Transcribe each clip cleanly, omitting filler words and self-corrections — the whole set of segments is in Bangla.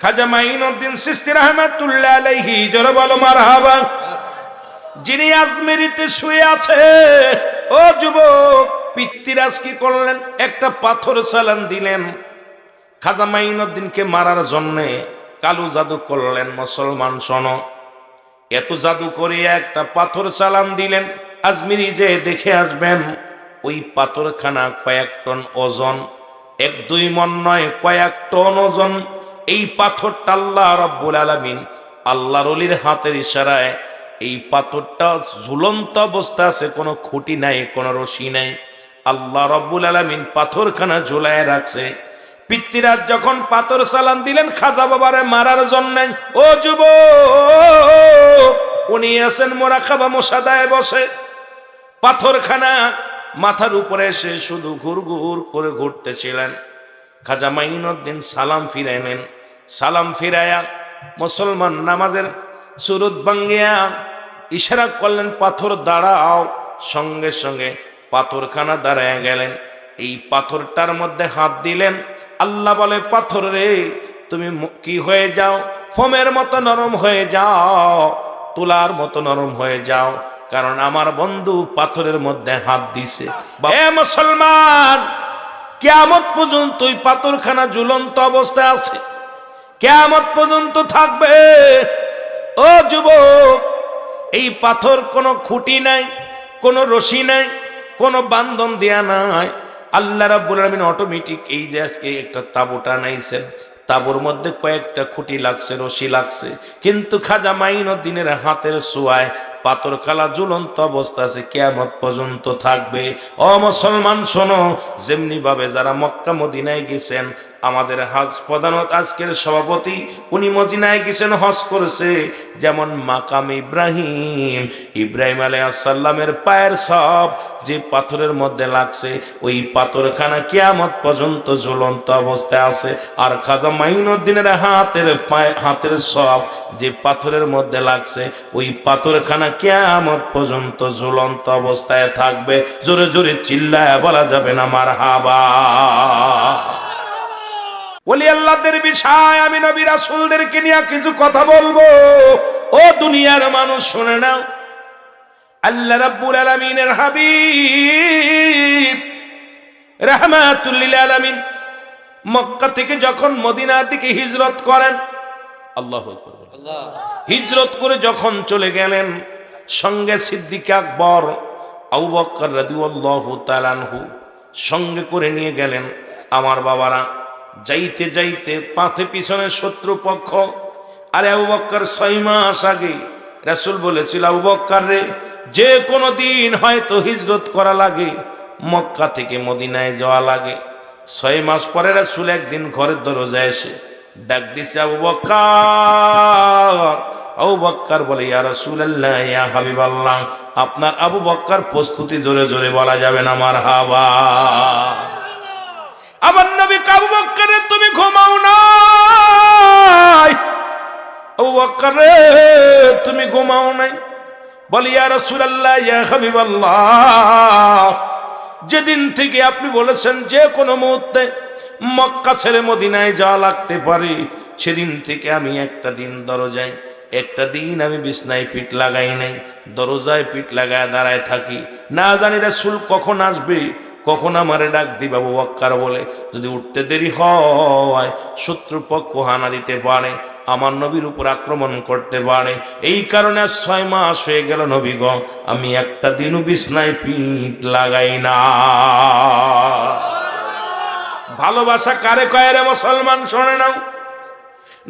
খাজা মাইনুদ্দিন চিশতি রাহমাতুল্লাহ আলাইহি, জোরে বলো মারহাবা। যিনি আজমেরিতে শুয়ে আছে, ও যুবক, পিতৃরাজ কি করলেন? একটা পাথর চালান দিলেন খাজা মাইনুদ্দিনকে মারার জন্যে। কালো জাদু করলেন। মুসলমান শোনো, এত জাদু করে একটা পাথর চালান দিলেন। আজমিরি যে দেখে আসবেন, ওই পাথরখানা কয়েক টন ওজন, 1-2 মণ নয়, কয়েক টন ওজন। এই পাথরটা আল্লাহ রাব্বুল আলামিন আল্লাহর ওলির হাতের ইশারায়, এই পাথরটা ঝুলন্ত অবস্থা আছে, কোনো খুঁটি নাই, কোনো রশি নাই। আল্লাহ রাব্বুল আলামিন পাথরখানা ঝুলায় রাখছে। পিতৃরাজ যখন পাথর চালান দিলেন খাজা বাবারে মারার জন্য, ও যুবক, উনি আছেন মুরাকাবা মুশাহাদায় বসে। পাথরখানা মাথার উপরে এসে শুধু ঘুর ঘুর করে ঘুরতেছিলেন। খাজা মাইনুদ্দিন সালাম ফিরাইলেন। সালাম ফিরাইয়া মুসলমান নামাজের সুরত ভাঙ্গিয়া ইশারা করলেন, পাথর দাঁড়াও। সঙ্গে সঙ্গে পাথরখানা দাঁড়ায় গেলেন। এই পাথরটার মধ্যে হাত দিলেন। আল্লাহ বলে, পাথর রে, তুমি কি হয়ে যাও? ফোমের মতো নরম হয়ে যাও, তুলার মতো নরম হয়ে যাও, কারণ আমার বন্ধু পাথরের মধ্যে হাত দিছে। হে মুসলমান, কিয়ামত পর্যন্ত ওই পাথরখানা ঝুলন্ত অবস্থায় আছে, কিয়ামত পর্যন্ত থাকবে। ও যুবক, এই পাথর কোনো খুঁটি নাই, কোনো রশি নাই, কোনো বান্ধন দেয়া নাই। আল্লাহ রাব্বুল আলামিন অটোমেটিক এই যে আজকে একটা তাবু টানাইছেন, তাবুর মধ্যে কয়েকটা খুঁটি লাগছে, রশি লাগছে, কিন্তু খাজা মাইনুদ্দিনের হাতের ছোঁয়ায় পাথরখানা ঝুলন্ত অবস্থা আছে, কিয়ামত পর্যন্ত থাকবে। ও মুসলমান শোনো, যেমনি ভাবে যারা মক্কা মদিনায় গেছেন, আমাদের হজ প্রধানত আজকের সভাপতি, উনি মদিনায় গেছেন, হজ করেছে। যেমন মাকাম ইব্রাহিম আলাইহিস সালামের পায়ের সব যে পাথরের মধ্যে লাগছে, ওই পাথরখানা কিয়ামত পর্যন্ত ঝুলন্ত অবস্থায় আছে। আর খাজা মাইনুদ্দিনের হাতের সব যে পাথরের মধ্যে লাগছে, ওই পাথরখানা কিয়ামত পর্যন্ত ঝুলন্ত অবস্থায় থাকবে। জোরে জোরে চিল্লায় বলা যাবে না মারহাবা। ওলি আল্লাহদের বিষয় আমি নবী রাসূলদেরকে নিয়ে কিছু কথা বলবো। ও দুনিয়ার মানুষ শুনে নাও, আল্লাহ রাব্বুল আলামিনের হাবিব রাহমাতুল লিল আলামিন মক্কা থেকে যখন মদিনার দিকে হিজরত করেন, আল্লাহু আকবার, হিজরত করে যখন চলে গেলেন, সঙ্গে সিদ্দিক আকবর আবু বকর রাদিয়াল্লাহু তাআলা আনহু সঙ্গে করে নিয়ে গেলেন। আমার বাবারা, যাইতে যাইতে পাথে পিছনে শত্রুপক্ষ। আরে আবু বকর 6 মাস আগে রাসূল বলেছিল, আবু বকর রে, যে কোনো দিন হয়তো হিজরত করা লাগে, মক্কা থেকে মদিনায় যাওয়া লাগে। 6 মাস পরে রাসূল একদিন ঘরের দরজায় এসে ডাক দিছে, আবু বকর। আবু বকর বলে, ইয়া রাসূলুল্লাহ, ইয়া হাবিবাল্লাহ। আপনার আবু বকর প্রস্তুতি জোরে জোরে বলা যাবে না মারহাবা। আমার নবী আবু বকর, তুমি ঘুমাও নাই? আবু বকর, তুমি ঘুমাও নাই? বলি, ইয়া রাসূলুল্লাহ, ইয়া হাবিবাল্লাহ, যেদিন থেকে আপনি বলেছেন যে কোনো মুহূর্তে মক্কা ছেড়ে মদিনায় যাওয়া লাগতে পারে, সেদিন থেকে আমি একটা দিন দরজায়, একটা দিন আমি বিছনায় পিঠ লাগাই নাই, দরজায় পিঠ লাগায় দাঁড়ায় থাকি। না জানি রাসূল কখন আসবে, কখন আমারে ডাক দিবে। আবু বকর বলে, যদি উঠতে দেরি হয় শত্রুপক্ষ হানা দিতে পারে, আমার নবীর উপর আক্রমণ করতে পারে। এই কারণে 6 মাস হয়ে গেল নবী গো, আমি একটা দিনও বিছনায় পিঠ লাগাই না। ভালোবাসা কারে কয় রে মুসলমান, শোনে নাও।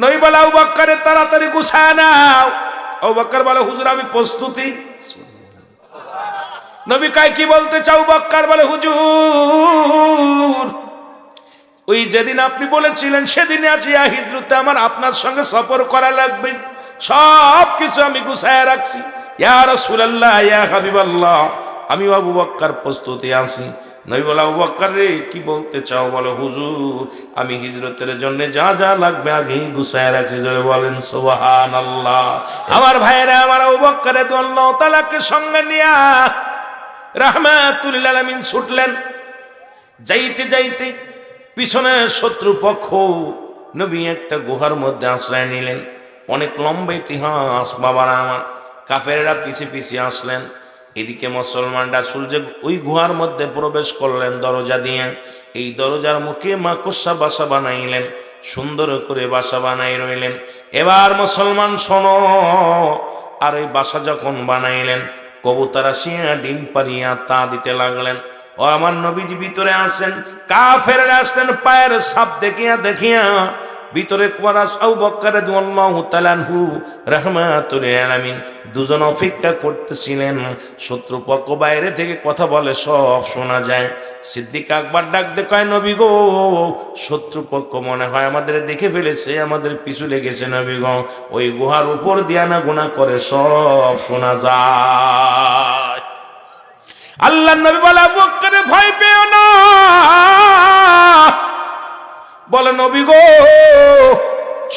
নবী বলে, আবু বকর তাড়াতাড়ি গুছায় নাও। আবু বকর বলে, হুজুর আমি প্রস্তুতি। নবী কয়, কি বলতে চাও? আবু বকর বলে, হুজুর, ওই যেদিন আপনি বলেছিলেন সেদিনে আসিয়া হিজরতে আমার আপনার সঙ্গে সফর করা লাগবে, সব কিছু আমি গুছায় রাখছি। ইয়া রাসূলুল্লাহ, ইয়া হাবিবাল্লাহ, আমি আবু বকর প্রস্তুতি আছি। নবী বলে, আবু বকর রে, কি বলতে চাও? বলে, হুজুর, আমি হিজরতের জন্য যা যা লাগবে আগেই গুছায় রাখছি। জোরে বলেন সুবহানাল্লাহ। আমার ভাইরা, আমার আবু বকর রাদিয়াল্লাহু তাআলাকে সঙ্গে নিয়া রাহমাতুল লিল আলামিন ছুটলেন। যাইতে যাইতে পিছনে শত্রুপক্ষ নবী একটা গুহার মধ্যে আশ্রয় নিলেন। অনেক লম্বা ইতিহাস বাবারা আমার। কাফেররা পিছিয়ে পিছিয়ে আসলেন। এদিকে মুসলমানরা সূর্য ওই গুহার মধ্যে প্রবেশ করলেন দরজা দিয়ে। এই দরজার মুখে মাকড়সা বাসা বানাইলেন, সুন্দর করে বাসা বানাই রইলেন। এবার মুসলমান শোনো, আর ওই বাসা যখন বানাইলেন, কবুতর আসিয়া ডিম পারিয়া তা দিতে লাগলেন। ও আমার নবীজি ভিতরে আসেন, কাফেররা আসলেন পায়ের ছাপ দেখিয়া দেখিয়া। ভিতরে আবু বকর রাদিয়াল্লাহু তাআলা আনহু রাহমাতুল আলামিন দুজন অপেক্ষা করতেছিলেন। শত্রুপক্ষ বাইরে থেকে কথা বলে, সব শোনা যায়। সিদ্দিক আকবর ডাক দিয়ে কয়, নবী গো, শত্রুপক্ষ মনে হয় আমাদের দেখে ফেলেছে, আমাদের পিছু লেগেছে নবী গো। ওই গুহার উপর দিয়া না গুনাহ করে সব শোনা যায়। আল্লাহর নবী বলে, আবু বকর ভয় পেও না। বলে, নবী গো,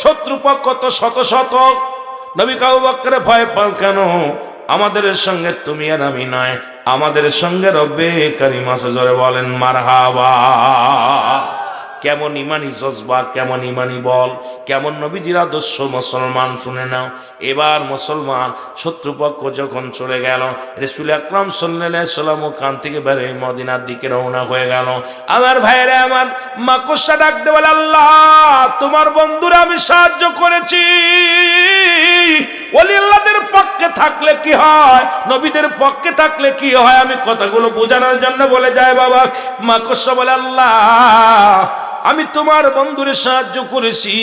শত্রুপক্ষ তো শত শত। নবী আবু বকর ভয় পাও কেন? আমাদের সঙ্গে তুমি আর আমি নয়, আমাদের সঙ্গে রব্বে কারীম আছে। জোরে বলেন মারহাবা। কেমন ইমানি জজবা, কেমন ইমানি বল, কেমন নবীজির আদর্শ মুসলমান শুনে নাও। এবার মুসলমান শত্রুপক্ষ যখন চলে গেল, রাসূল আকরাম সাল্লাল্লাহু আলাইহি ওয়াসাল্লাম কান থেকে বের হয়ে মদিনার দিকে রওনা হয়ে গেল। আমার ভাইরা আমার, মাকড়সা ডাক দে বলে, আল্লাহ তোমার বন্ধুরা আমি সাহায্য করেছি। ওলি আল্লাহদের পক্ষে থাকলে কি হয়, নবীদের পক্ষে থাকলে কি হয়, আমি কথাগুলো বোঝানোর জন্য বলে যায় বাবা। মাকড়সা বলে, আল্লাহ আমি তোমার বন্ধুরে সাহায্য করেছি,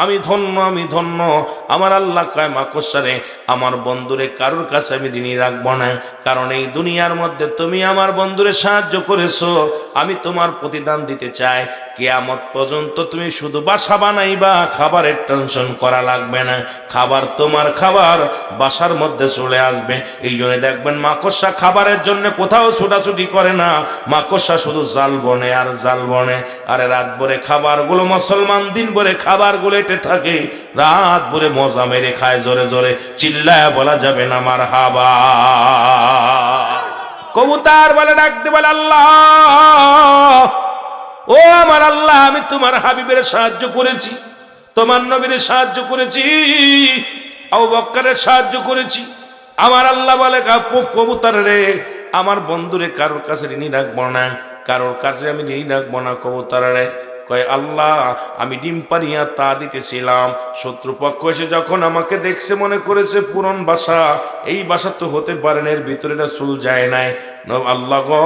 আমি ধন্য, আমি ধন্য। আমার আল্লাহ কয়, মাকড়সারে আমার বন্ধুরে কারোর কাছে আমি ঋণী রাখবো না, কারণ এই দুনিয়ার মধ্যে তুমি আমার বন্ধুরে সাহায্য করেছো, আমি তোমার প্রতিদান দিতে চাই। কিয়ামত পর্যন্ত তুমি শুধু বাসা বানাইবা, খাবারের টেনশন করা লাগবে না, খাবার তোমার খাবার বাসার মধ্যে চলে আসবে। এই জন্য দেখবেন মাকড়সা খাবারের জন্য কোথাও ছোটাছুটি করে না, মাকড়সা শুধু জাল বনে আর জাল বনে। আরে রাত ভরে খাবারগুলো মুসলমান দিন ভরে খাবারগুলো এটে থাকে, রাত ভরে মজা মেরে খায়, জোরে জোরে চিল্লায় বলা যাবে না মারহাবা। কবুতর বলে, ডাকতে বলে, আল্লাহ ও আমার আল্লাহ, আমি তোমার হাবিবের সাহায্য করেছি, তোমার নবীর সাহায্য করেছি, আবু বকরের সাহায্য করেছি। আমার আল্লাহ বলে, কবুতর রে আমার বন্ধুরে কারোর কাছে ঋণী রাখবো না, কারোর কাছে আমি ঋণী রাখবো না। কবুতর রে কয়, আল্লাহ আমি ডিম পারিয়া তা দিতেছিলাম, শত্রুপক্ষ এসে যখন আমাকে দেখছে মনে করেছে পুরন বাসা, এই বাসা তো হতে পারে না, এর ভিতরে রাসূল যায় নাই। আল্লাহ গো,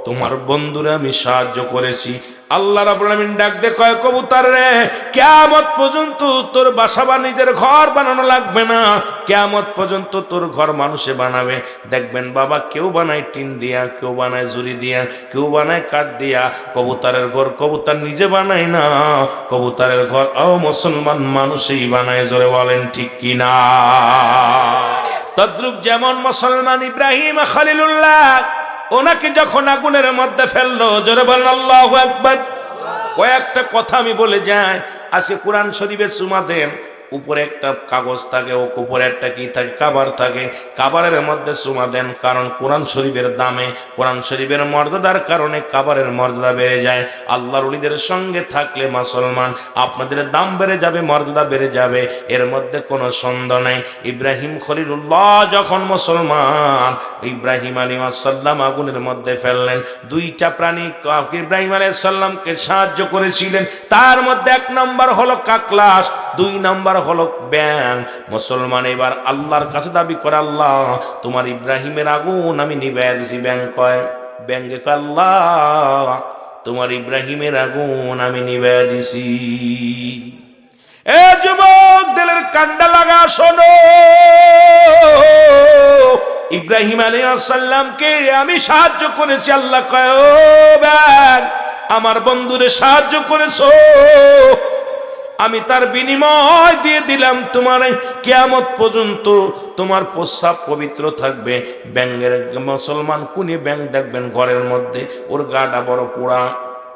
তোমার বন্ধুরে আমি সাহায্য করেছি। আল্লাহ রাব্বুল আলামিন ডাক দে কয়, কবুতর রে কিয়ামত পর্যন্ত তোর বাসা বা নিজের ঘর বানানো লাগবে না, কিয়ামত পর্যন্ত তোর ঘর মানুষে বানাবে। দেখবেন বাবা, কেউ বানায় টিন দিয়া, কেউ বানায় জুরি দিয়া, কেউ বানায় কাঠ দিয়া। কবুতরের ঘর কবুতর নিজে বানায় না, কবুতরের ঘর মুসলমান মানুষই বানায়। জোরে বলেন ঠিক কিনা? তদ্রুপ যেমন মুসলমান ইব্রাহিম খলিলুল্লাহ, ওনাকে যখন আগুনের মধ্যে ফেললো, জোরে বলেন আল্লাহু আকবার। কয়েকটা কথা আমি বলে যাই। আজকে কোরআন শরীফের চুমা দেন, উপরে একটা কাগজ থাকে, ও উপরে একটা কি থাকে, কাবার থাকে, কাবারের মধ্যে চুমা দেন, কারণ কোরআন শরীফের দামে, কোরআন শরীফের মর্যাদার কারণে কাবারের মর্যাদা বেড়ে যায়। আল্লাহর ওলিদের সঙ্গে থাকলে মুসলমান আপনাদের দাম বেড়ে যাবে, মর্যাদা বেড়ে যাবে, এর মধ্যে কোনো সন্দেহ নেই। ইব্রাহিম খলিলুল্লাহ যখন মুসলমান ইব্রাহিম আলাইহিস সালাম আগুনের মধ্যে ফেললেন, দুইটা প্রাণী ইব্রাহিম আলাইহিস সালামকে সাহায্য করেছিলেন, তার মধ্যে এক নম্বর হলো কাকলাস, দুই নম্বর হলো ব্যাং। মুসলমান এবার আল্লাহর কাছে দাবি করে, আল্লাহ তোমার ইব্রাহিমের আগুন আমি নিভাইয়া দিছি। ব্যাং কয়, ব্যাংকে কয়, আল্লাহ তোমার ইব্রাহিমের আগুন আমি নিভাইয়া দিছি। এ যুবক, দিলের কান্ডা লাগা শোনো, ইব্রাহিম আলাইহিস সালামকে আমি সাহায্য করেছি। আল্লাহ কয়, ও ব্যাং, আমার বন্ধুরে সাহায্য করেছো, আমি তার বিনিময় দিয়ে দিলাম তোমার কিয়ামত পর্যন্ত তোমার প্রস্রাব পবিত্র থাকবে। ব্যাঙের মুসলমান কোনে ব্যাঙ দেখবেন ঘরের মধ্যে, ওর গাটা বড় পোড়া,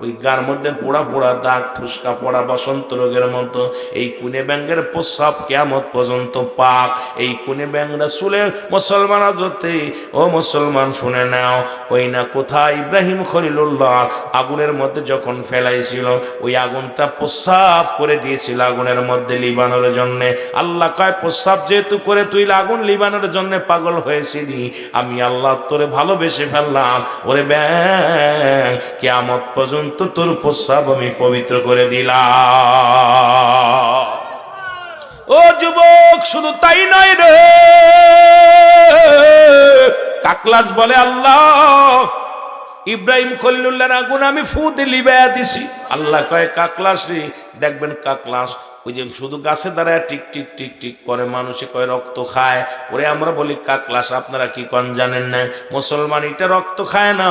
ওই গার মধ্যে পোড়া পোড়া দাগ, ঠুসকা পড়া বসন্ত রোগের মতো। এই কুনে ব্যাঙের প্রস্রাব কিয়ামত পর্যন্ত পাক। এই কুনে ব্যাঙরা চুলে মুসলমান হযরতে, ও মুসলমান শুনে নাও, ওই না কোথায় ইব্রাহিম খলিলুল্লাহ আগুনের মধ্যে যখন ফেলাইছিল, ওই আগুনটা প্রস্রাব করে দিয়েছিল আগুনের মধ্যে লিবানোর জন্যে। আল্লাহ কয়, প্রস্রাব যেহেতু করে তুই আগুন লিবানোর জন্য পাগল হয়েছিলি, আমি আল্লাহ তোরে ভালোবেসে ফেললাম। ওরে ব্যাং, কিয়ামত পর্যন্ত তোর প্রস্রাব আমি পবিত্র করে দিলাম। ও যুবক, শুধু তাই নয় রে, কাকলাস বলে, আল্লাহ ইব্রাহিম খলিলুল্লাহর আগুন আমি ফু দিয়ে লিবাইয়া দিছি। আল্লাহ কয়, কাকলাস রে, দেখবেন কাকলাস ওই যে শুধু গাছে দাঁড়ায় টিক টিক টিক টিক করে, মানুষে কয় রক্ত খায়। ওরে আমরা বলি কাকলাস, আপনারা কি কন জানেন না? মুসলমান এটা রক্ত খায় না।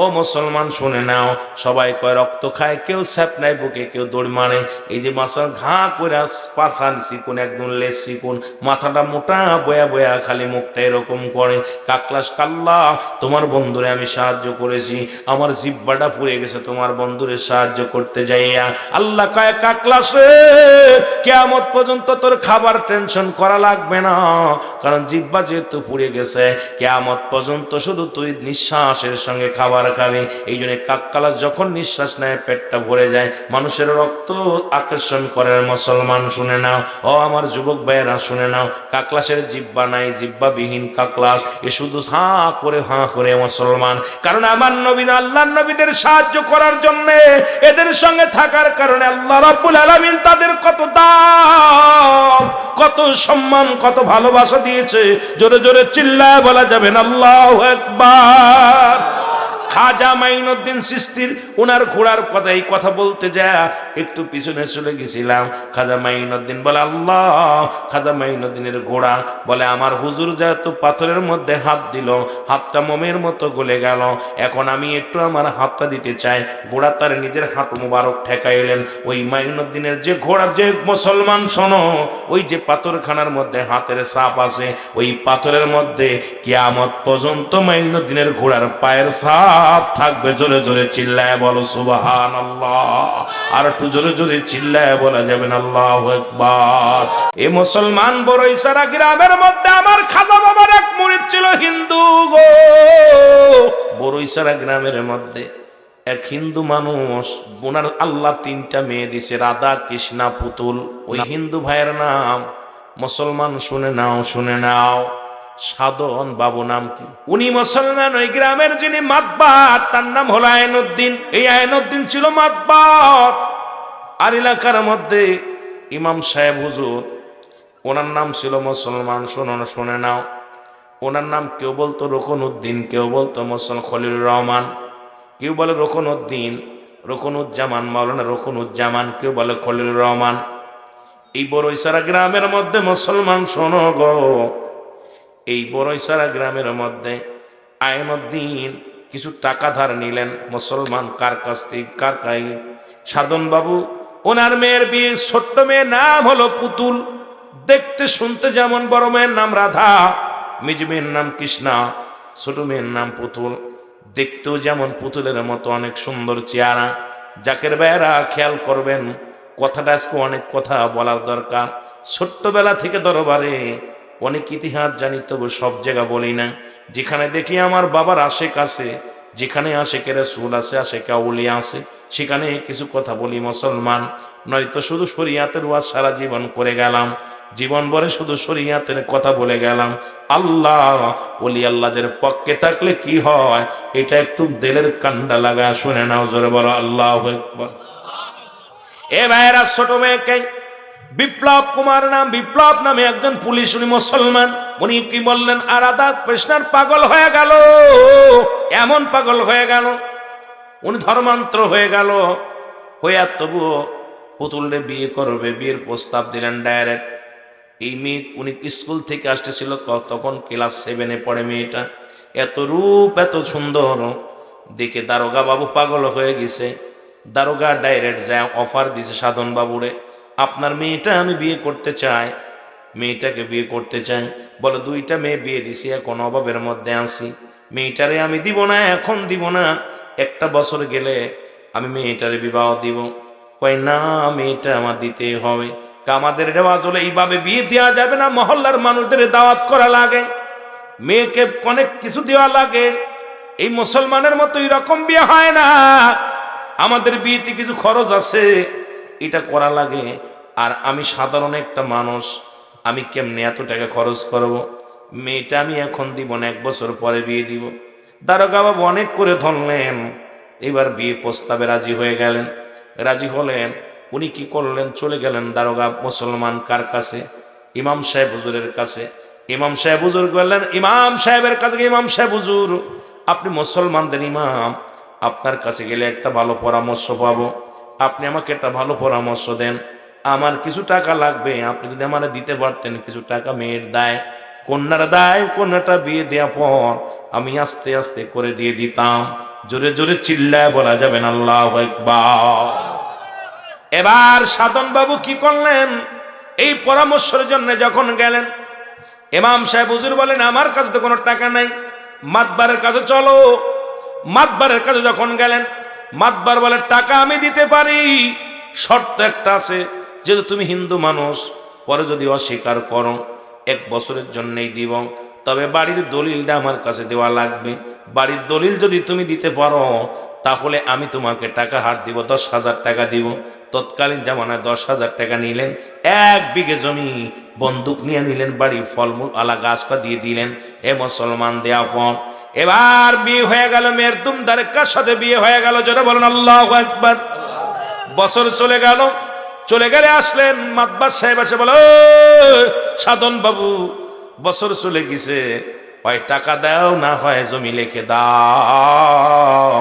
ও মুসলমান শুনে নাও, সবাই কয় রক্ত খায়, কেউ স্যাপ নাই বুকে, কেউ দৌড় মারে। এই যে মাসা ঘা করে পাছান চিকুন, একদম লেস চিকুন, মাথাটা মোটা, বয়া বয়া, খালি মুখটা এরকম করে। কাকলাস, কাল্লা তোমার বন্ধুরে আমি সাহায্য করেছি, আমার জিব্বাটা পুড়ে গেছে তোমার বন্ধুরে সাহায্য করতে যাইয়া। আল্লাহ কয়, কাকলাস রে, কিয়ামত পর্যন্ত তোর খাবার টেনশন করা লাগবে না, কারণ জিহ্বা যেহেতু পুড়ে গেছে, কিয়ামত পর্যন্ত শুধু তুই নিঃশ্বাসের সঙ্গে খাবার খাবি। এই জন্য কাকলাস যখন নিঃশ্বাস নেয় পেটটা ভরে যায়, মানুষের রক্ত আকর্ষণ করে। মুসলমান শুনে নাও, ও আমার যুবক ভাইয়েরা শুনে নাও, কাকলাসের জিহ্বা নাই, জিহ্বাবিহীন কাকলাস, এ শুধু হাঁ করে মুসলমান। কারণ আমার নবী, আল্লাহর নবীদের সাহায্য করার জন্য, এদের সঙ্গে থাকার কারণে আল্লাহ রাব্বুল আলামিন তাদের কত দাম, কত সম্মান, কত ভালোবাসা দিয়েছে। জোরে জোরে চিল্লায় বলা যাবে না আল্লাহু আকবার। খাজা মাইনুদ্দিন চিশতির ওনার ঘোড়ার কথা, এই কথা বলতে যায় একটু পিছনে চলে গেছিলাম। খাজা মাইনুদ্দিন বলে, আল্লাহ, খাজা মাইনুদ্দিনের ঘোড়া বলে, আমার হুজুর যেহেতু পাথরের মধ্যে হাত দিল, হাতটা মোমের মতো গলে গেল, এখন আমি একটু আমার হাতটা দিতে চাই। ঘোড়া তার নিজের হাত মুবারক ঠেকাইলেন। ওই মাইনুদ্দিনের যে ঘোড়া, যে মুসলমান শোনো, ওই যে পাথরখানার মধ্যে হাতের ছাপ আছে, ওই পাথরের মধ্যে কিয়ামত পর্যন্ত মাইনুদ্দিনের ঘোড়ার পায়ের ছাপ থাকবে। জোরে জোরে চিল্লায় বলো সুবহানাল্লাহ। আর একটু জোরে জোরে চিল্লায় বলা যাবে না আল্লাহু আকবার। এই মুসলমান বড়ইছড়া গ্রামের মধ্যে আমার খাজা বাবার এক মুরিদ ছিল হিন্দু গো। বড়ইছড়া গ্রামের মধ্যে এক হিন্দু মানুষ, ওনার আল্লাহ তিনটা মেয়ে দিছে, রাধা, কৃষ্ণা, পুতুল। ওই হিন্দু ভাইয়ের নাম, মুসলমান শুনে নাও, শুনে নাও, সাধন বাবু নাম কি। উনি মুসলমান, ওই গ্রামের যিনি মাতবার, তার নাম হলো আইনুদ্দিন। এই আইনুদ্দিন ছিল মাতবার। আর এলাকার মধ্যে ইমাম সাহেব হুজুর, ওনার নাম ছিল মুসলমান, শুনে নাও, ওনার নাম কেউ বলতো রকনউদ্দিন, কেউ বলতো মুসলমান খলিলুর রহমান, কেউ বলে রকনউদ্দিন, রকনুজ্জামান, মাওলানা রকনুজ্জামান, কেউ বলে খলিলুর রহমান। এই বড়ইছড়া গ্রামের মধ্যে মুসলমান শোনো গো, এই বড়ইছড়া গ্রামের মধ্যে আইনুদ্দিন কিছু টাকা ধার নিলেন মুসলমান কার কাছ থেকে, কার কাই, সাধন বাবু। ওনার মেয়ের বিয়ে, ছোট্ট মেয়ের নাম হলো পুতুল, দেখতে শুনতে যেমন, বড় মেয়ের নাম রাধা, মেজ মেয়ের নাম কৃষ্ণা, ছোট মেয়ের নাম পুতুল। দেখতেও যেমন পুতুলের মতো, অনেক সুন্দর চেহারা। জাকের ভাইয়েরা খেয়াল করবেন, কথাটা আজকে অনেক কথা বলার দরকার। ছোট্টবেলা থেকে দরবারে অনেক ইতিহাস জানি, তবু সব জায়গা বলি না। যেখানে দেখি আমার বাবার আশেক আছে, যেখানে আশেকের রাসূল আছে, আশেকে আউলিয়া আছে, সেখানে কিছু কথা বলি মুসলমান। নয়তো শুধু শরীয়তের ওয়াজ সারা জীবন করে গেলাম, জীবন ভরে শুধু শরীয়তের কথা বলে গেলাম। আল্লাহ, ওলি আল্লাহদের পক্ষে থাকলে কি হয়, এটা একটু দিলের কান্ডা লাগা শুনে নাও। জোরে বলো আল্লাহু আকবার। এ ভাইয়েরা, ছোট মেয়েকে বিপ্লব কুমার নাম, বিপ্লব নামে একজন পুলিশ, উনি মুসলমান। উনি কি বললেন, রাধা কৃষ্ণার পাগল হয়ে গেল, এমন পাগল হয়ে গেল, উনি ধর্মান্তর হয়ে গেল। হইয়া তবুও পুতুলরে বিয়ে করবে, বিয়ের প্রস্তাব দিলেন ডাইরেক্ট। এই মেয়ে, উনি স্কুল থেকে আসতেছিল, তখন ক্লাস 7-এ পড়ে মেয়েটা। এত রূপ, এত সুন্দর দেখে দারোগা বাবু পাগল হয়ে গেছে। দারোগা ডাইরেক্ট যায় অফার দিছে সাধন বাবুরে, আপনার মেয়েটা আমি বিয়ে করতে চাই, মেয়েটাকে বিয়ে করতে চাই। বলে, 2টা মেয়ে বিয়ে দিছি, এখন অভাবের মধ্যে আছি, মেয়েটারে আমি দিব না, এখন দিব না, 1টা বছর গেলে আমি মেয়েটারে বিবাহ দিব। কয় না, মেয়েটা আমার দিতে হবে। আমাদের রেওয়াজ হলে এইভাবে বিয়ে দেওয়া যাবে না, মহল্লার মানুষদের দাওয়াত করা লাগে, মেয়েকে অনেক কিছু দেওয়া লাগে। এই মুসলমানের মতো এরকম বিয়ে হয় না, আমাদের বিয়েতে কিছু খরচ আছে, এটা করা লাগে। আর আমি সাধারণ একটা মানুষ, আমি কেমনে এত টাকা খরচ করব? মেয়েটা আমি এখন দিব না, 1 বছর পরে বিয়ে দিব। দারোগা বাবু অনেক করে ধরলেন, এবার বিয়ে প্রস্তাবে রাজি হয়ে গেলেন। রাজি হলেন, উনি কি করলেন, চলে গেলেন দারোগা মুসলমান কার কাছে? ইমাম সাহেব হুজুরের কাছে। ইমাম সাহেব হুজুর বললেন, ইমাম সাহেবের কাছে, ইমাম সাহেব হুজুর আপনি মুসলমানদের ইমাম, আপনার কাছে গেলে একটা ভালো পরামর্শ পাবো, আপনি আমাকে একটা ভালো পরামর্শ দেন। আমার কিছু টাকা লাগবে, আপনি যদি আমার দিতে পারতেন কিছু টাকা, মেয়ের দায়, কন্যার দায়, কন্যাটা বিয়ে দেওয়ার পর আমি আস্তে আস্তে করে দিয়ে দিতাম। জোরে জোরে চিল্লায় বলা যাবেন আল্লাহু আকবার। এবার সাধন বাবু কি করলেন, এই পরামর্শের জন্য যখন গেলেন, ইমাম সাহেব হুজুর বলেন আমার কাছে তো কোনো টাকা নাই, মাতবারের কাছে চলো। মাতবারের কাছে যখন গেলেন, মাতবার বলে টাকা আমি দিতে পারি, শর্ত একটা আছে, যেহেতু তুমি হিন্দু মানুষ, পরে যদি অস্বীকার করো 1 বছরের জন্যই দিব, তবে বাড়ির দলিলটা আমার কাছে দেওয়া লাগবে। বাড়ির দলিল যদি তুমি দিতে পারো তাহলে আমি তোমাকে টাকা হার দিব, 10,000 টাকা দিব। তৎকালীন জামানায় 10,000 টাকা নিলেন, 1 বিঘে জমি বন্দুক নিয়ে নিলেন, বাড়ি ফলমূল আলা গাছটা দিয়ে দিলেন। এ মুসলমান দেয়া ফল। এবার বিয়ে হয়ে গেল, মেয়ের ধুমধামের সাথে বিয়ে হয়ে গেল, জোরে বলেন আল্লাহু আকবার। বছর চলে গেল, চলে গেলে আসলেন মাতবার সাহেব, এসে বলে, সাধন বাবু বছর চলে গেছে, হয় টাকা দাও, না হয় জমি লিখে দাও।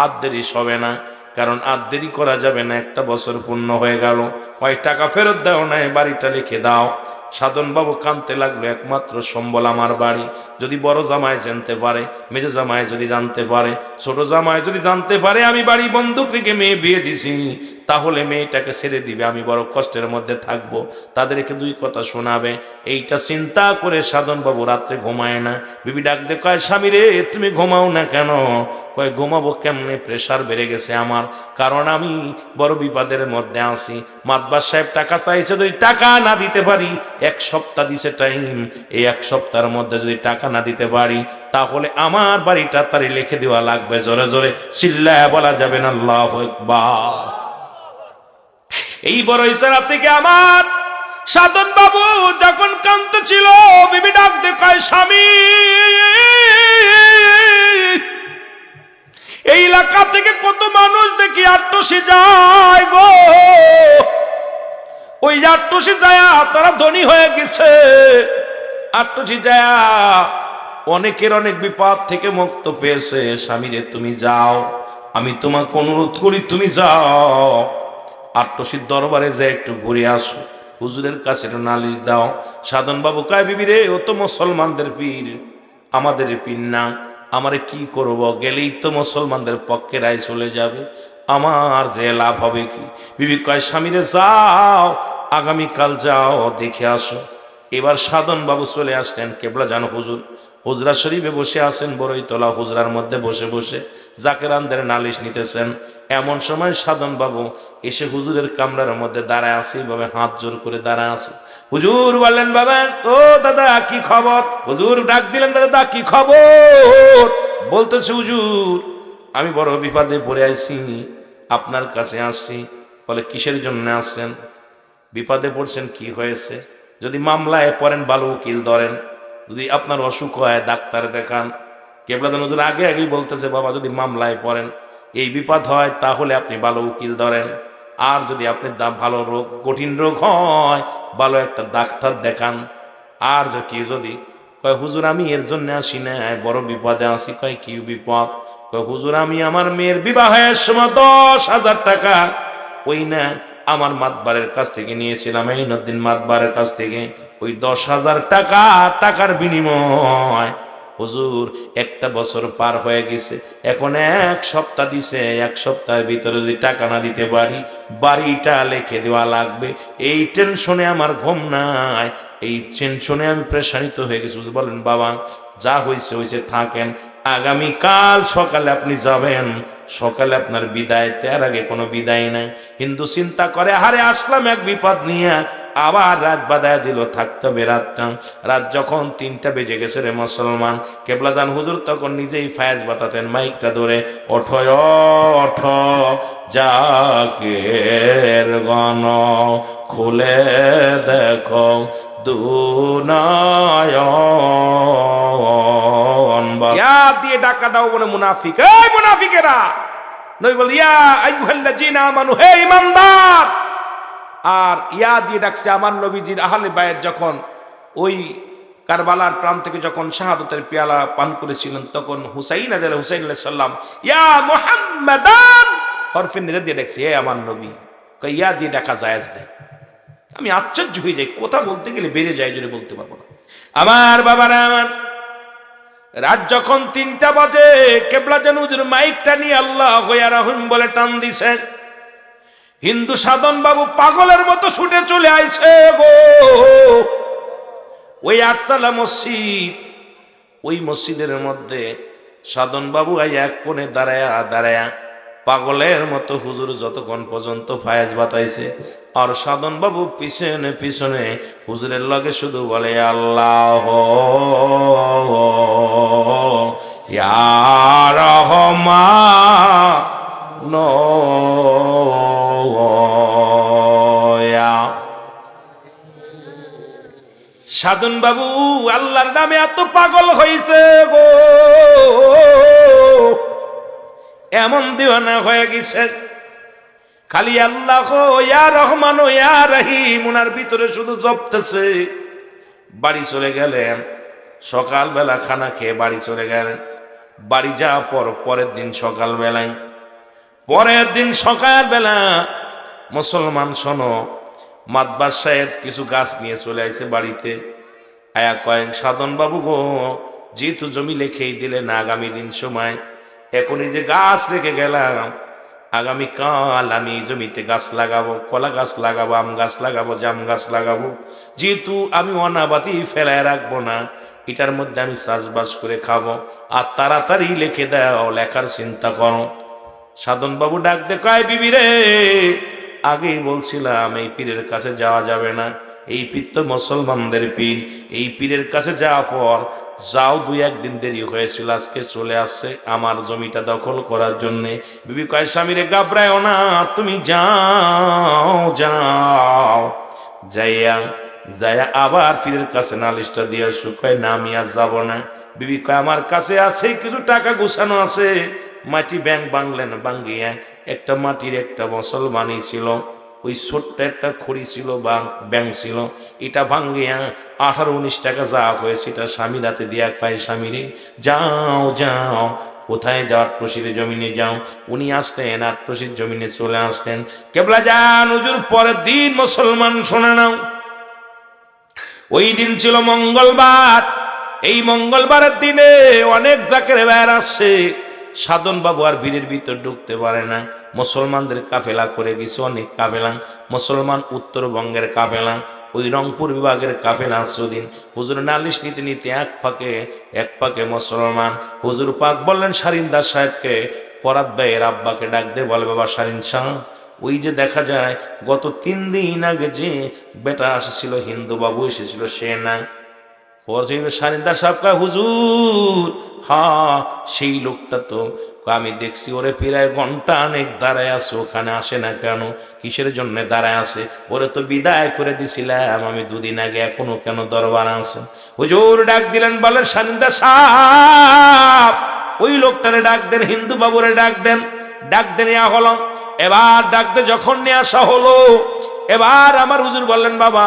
আর দেরি হবে না, কারণ আর দেরি করা যাবে না, 1 বছর পূর্ণ হয়ে গেল। হয় টাকা ফেরত দাও, না বাড়িটা লিখে দাও। সাধন বাবু কাঁদতে লাগলো, একমাত্র সম্বল আমার বাড়ি, যদি বড় জামাই জানতে পারে, মেজো জামাই যদি জানতে পারে, ছোট জামাই যদি জানতে পারে আমি বাড়ি বন্দুক রেখে মেয়ে বিয়ে দিছি, তাহলে মেয়েটাকে ছেড়ে দিবে, আমি বড় কষ্টের মধ্যে থাকবো, তাদেরকে 2 কথা শোনাবে। এইটা চিন্তা করে সাধন বাবু রাত্রে ঘুমায় না। বিবি ডাক দে, কয় স্বামী রে তুমি ঘুমাও না কেন? কয় ঘুমাবো কেমনে, প্রেশার বেড়ে গেছে আমার, কারণ আমি বড় বিপদের মধ্যে আছি। মাতবার সাহেব টাকা চাইছে, যদি টাকা না দিতে পারি, 1 সপ্তাহ দিছে টাইম, এই 1 সপ্তাহের মধ্যে যদি টাকা না দিতে পারি তাহলে আমার বাড়িটা তারে লিখে দেওয়া লাগবে। জোরে জোরে চিল্লায় বলা যাবে না আল্লাহু আকবার। এই বড় ইশারা থেকে আমার সাধন বাবু যখন কান্ত ছিল, বিবি ডাক দে, কয় স্বামী এই এলাকা থেকে কত মানুষ দেখি আট্টসি যায় গো, ওই আট্টসি যায় তারা ধনী হয়ে গেছে, আট্টসি যায় অনেকের অনেক বিপদ থেকে মুক্ত পেয়েছে। স্বামীরে তুমি যাও, আমি তোমাকে অনুরোধ করি তুমি যাও, আট্টসির দরবারে যে একটু ঘুরে আসো, হুজুরের কাছে নালিশ দাও। সাধন বাবু কয়, বিবি রে ও তো মুসলমানদের পীর, আমাদের পীর না, আমারে কি করব, গেলেই তো মুসলমানদের পক্ষে রায় চলে যাবে, আমার যে লাভ হবে কি? বিবি কয়, স্বামীরে যাও, আগামীকাল যাও, দেখে আসো। এবার সাধন বাবু চলে আসলেন কেবলা জানো হুজুর, হুজরা শরীফে বসে আছেন, বড়ইতলা হুজরার মধ্যে বসে বসে জাকেরানদের নালিশ নিতেছেন। এমন সময় সাধন বাবু এসে হুজুরের কামরার মধ্যে দাঁড়ায় আছে, এইভাবে হাত জোর করে দাঁড়ায় আছে। হুজুর বললেন, বাবা ও দাদা কি খবর? হুজুর ডাক দিলেন, দাদা কি খবর? বলতেছে, হুজুর আমি বড় বিপদে পড়ে আছি, আপনার কাছে আসছি। বলে, কিসের জন্য আসছেন? বিপদে পড়ছেন, কি হয়েছে? যদি মামলায় পড়েন ভালো উকিল ধরেন, যদি আপনার অসুখ হয় ডাক্তার দেখান। কেবলাদান হুজুর আগে আগেই বলতেছে, বাবা যদি মামলায় পড়েন এই বিপদ হয় তাহলে আপনি ভালো উকিল ধরেন, আর যদি আপনি ভালো রোগ কঠিন রোগ হয় ভালো একটা ডাক্তার দেখান। আর যদি কয়, হুজুর আমি এর জন্য আসি না, বড় বিপদে আসি। কয়, কি বিপদ? কয়, হুজুর আমি আমার মেয়ের বিবাহের সময় 10,000 টাকা ওই না আমার মাতবারের কাছ থেকে নিয়েছিলাম, এইনুদ্দিন মাতবারের কাছ থেকে, ওই 10,000 টাকা, টাকার বিনিময় হুজুর 1 বছর পার হয়ে গেছে, এখন 1 সপ্তাহ দিছে, 1 সপ্তাহের ভিতরে যদি টাকা না দিতে পারি বাড়িটা লিখে দেওয়া লাগবে। এই টেনশনে আমার ঘুম নাই, এই টেনশনে আমি প্রেশানিত হয়ে গেছি। বলেন, বাবা যা হয়েছে হয়েছে, থাকেন, আগামীকাল সকালে আপনি যাবেন, সকালে আপনার বিদায়, তার আগে কোনো বিদায় নাই। হিন্দু চিন্তা করে হারে আসলাম এক বিপদ নিয়ে, আবার রাত বাদায় দিল, থাকতে হবে রাতটা। রাত যখন 3টা বেজে গেছে রে মুসলমান, কেবলাদান হুজুর তখন নিজেই ফায়াজ বাতাতেন মাইকটা ধরে, ওঠো ওঠো জাগের গণ, খুলে দেখো দুনায়ন। ইয়া দিয়ে ডাকা দাও বলে মুনাফিক, এই মুনাফিকেরা, নবী বল ইয়া আইয়ুহাল্লাযিনা আমানু, হে ঈমানদার। আর ইয়া দিয়ে ডাকছে আমার নবীজির আহলে বায়াত যখন ওই কারবালার প্রাণ থেকে যখন শাহাদাতের পেয়ালা পান করেছিলেন, তখন হুসাইন আলাইহিস সালাম ইয়া মুহাম্মাদান হরফে নিদা দিয়ে ডাকছে, হে আমার নবী। ইয়া দিয়ে ডাকা জায়েজ নেই। আমি আশ্চর্য হয়ে যাই, কথা বলতে গেলে বেড়ে যায়, জোরে বলতে পারবো না। আমার বাবারা আমার, রাত যখন 3টা বাজে, কেবলা যেন হুজুর মাইকটা নিয়ে আল্লাহু ইয়া রাহিম বলে টান দিছে। হিন্দু সাধন বাবু পাগলের মতো ছুটে চলে আইছে গো। ওই 8তলা মসজিদ, ওই মসজিদের মধ্যে সাধন বাবু এক কোণে দাঁড়ায়া দাঁড়ায়া পাগলের মতো হুজুর যতক্ষণ পর্যন্ত ফায়াজ বাতাইছে, আর সাধন বাবু পিছনে পিছনে হুজুরের লগে শুধু বলে আল্লাহ ইয়া রহমান। সাধন বাবু আল্লাহর নামে এত পাগল হয়েছে গো, এমন দিওয়ানা হয়ে গেছে, খালি আল্লাহ ইয়া রহমান ইয়া রহিম উনার ভিতরে শুধু জপতেছে। বাড়ি চলে গেলেন, সকালবেলা খানা খেয়ে বাড়ি চলে গেলেন। বাড়ি যাওয়ার পর পরের দিন সকালবেলা মুসলমান শোনো, মাতবার সাহেব কিছু গাছ নিয়ে চলে আসে বাড়িতে। আয়া কয়েক সাধন বাবু গো, যেহেতু জমি লেখেই দিলেন আগামী দিন সময়, এখনই যে গাছ রেখে গেলাম, আগামীকাল আমি এই জমিতে গাছ লাগাবো, কলা গাছ লাগাবো, আম গাছ লাগাবো, জাম গাছ লাগাবো। যেহেতু আমি অনাবাদি ফেলায় রাখবো না, এটার মধ্যে আমি চাষবাস করে খাবো। আর তাড়াতাড়ি লিখে দাও, লেখার চিন্তা করো। সাধন বাবু ডাক দে, কয় বিবি রে, আগেই বলছিলাম এই পীরের কাছে যাওয়া যাবে না, এই পীর তো মুসলমানদের পীর, এই পীরের কাছে যাওয়ার পর যাও 2-1 দিন দেরি হয়েছিল, আজকে চলে আসছে আমার জমিটা দখল করার জন্যে। বিবি কয় স্বামীরে ঘাবড়ায়ও না, তুমি যাও যাও। যাইয়া আবার পীরের কাছে নালিশটা দিয়ে আসো। কয় না আমি আর যাবো না। বিবি কয় আমার কাছে আছে কিছু টাকা গুছানো আছে, মাটি ব্যাংক বাংলেন, বাঙ্গিয়া একটা মাটির একটা মুসলমানি ছিল, ওই ছোট্ট একটা খড়ি ছিল বা ব্যাংক ছিল, এটা ভাঙ্গিয়া 18-19 টাকা যা হয়েছে এটা স্বামীর হাতে দিয়া পায়, স্বামীরে যাও যাও। কোথায় যাও? আট্রসির জমিনে যাও। উনি আসতেন, আট্রসির জমিনে চলে আসতেন। কেবলা যান হুজুর পরের দিন মুসলমান শোনা নাও, ওই দিন ছিল মঙ্গলবার। এই মঙ্গলবারের দিনে অনেক জাকের বের আসছে। সাধন বাবু আর ভিড়ের ভিতর ঢুকতে পারে না। মুসলমানদের কাফেলা করে গেছে, অনেক কাফেলা মুসলমান, উত্তরবঙ্গের কাফেলা, ওই রংপুর বিভাগের কাফেলা। আসদিন হুজুর নালিশ নিতে নিতে এক পাকে মুসলমান। হুজুর পাক বললেন শারিনদার সাহেবকে, ফরাদ ভাইয়ের আব্বাকে ডাক দে, বলে বাবা শারিন শাহ, ওই যে দেখা যায় গত 3 দিন আগে যে বেটা এসেছিল, হিন্দু বাবু এসেছিল, সে না। শারিনদার সাহেব কয় হুজুর হ্যাঁ সেই লোকটা তো, আমি দেখছি ওরে প্রায় ঘন্টা অনেক দাঁড়ায় আছে, ওখানে আসে না কেন, কিসের জন্য দাঁড়ায় আছে? ওরে তো বিদায় করে দিছিলাম আমি 2 দিন আগে, এখনো কেন দরবার আছে? হুজুর ডাক দিলেন, বলেন শারিনদার সাহেব ওই লোকটারে ডাক দেন, হিন্দু বাবুরে ডাক দেন। ডাক দেন ইয়া হলো। এবার ডাকতে যখন নিয়ে আসা হলো, এবার আমার হুজুর বললেন, বাবা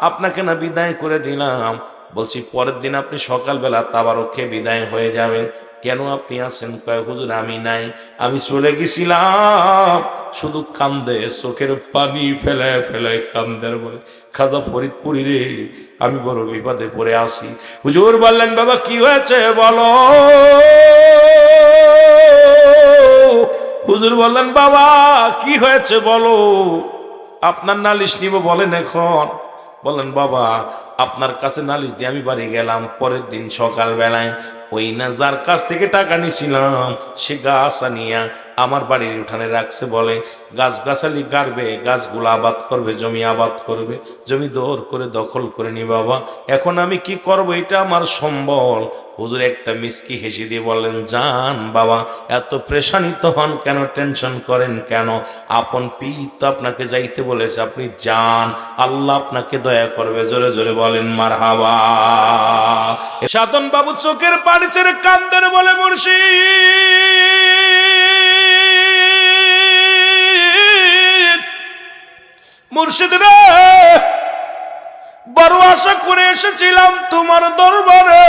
আপনাকে না বিদায় করে দিলাম, বলছি পরের দিন আপনি সকালবেলা তাবারকে বিদায় হয়ে যাবেন, কেন আপনি আছেন? কয় হুজুর আমি নাই, আমি চলে গেছিলাম। শুধু কান্দে, চোখের পানি ফেলায় ফেলায় কান্দের, বলে খাজা ফরিদপুরি রে, আমি বড় বিপদে পড়ে আসি। হুজুর বললেন, বাবা কি হয়েছে বলো। হুজুর বললেন, বাবা কি হয়েছে বলো, আপনার নালিশ নিব, বলেন এখন। বললেন, বাবা আপনার কাছে নালিশ দিয়ে আমি বাড়ি গেলাম, পরের দিন সকালবেলায় ওই না যার কাছ থেকে টাকা নিছিলাম সে গাছ আনিয়া আমার বাড়ির উঠানে রাখছে, বলে গাছ গাছালি গাড়বে, গাছগুলো আবাদ করবে, জমি আবাদ করবে, জমি দৌড় করে দখল করে নি বাবা। এখন আমি কি করব, এটা আমার সম্বল। হুজুর একটা মিসকি হেসে দিয়ে বললেন, যান বাবা, এত প্রেশানিত হন কেন, টেনশন করেন কেন? আপন পীর তো আপনাকে যাইতে বলেছে, আপনি যান, আল্লাহ আপনাকে দয়া করবে। জোরে জোরে বলেন মারহাবা। সাধন বাবু চোখের পানি ছেড়ে কান্দেন, বলে মুর্শিদ, মুর্শিদ রে, বড় আশা করে এসেছিলাম তোমার দরবারে,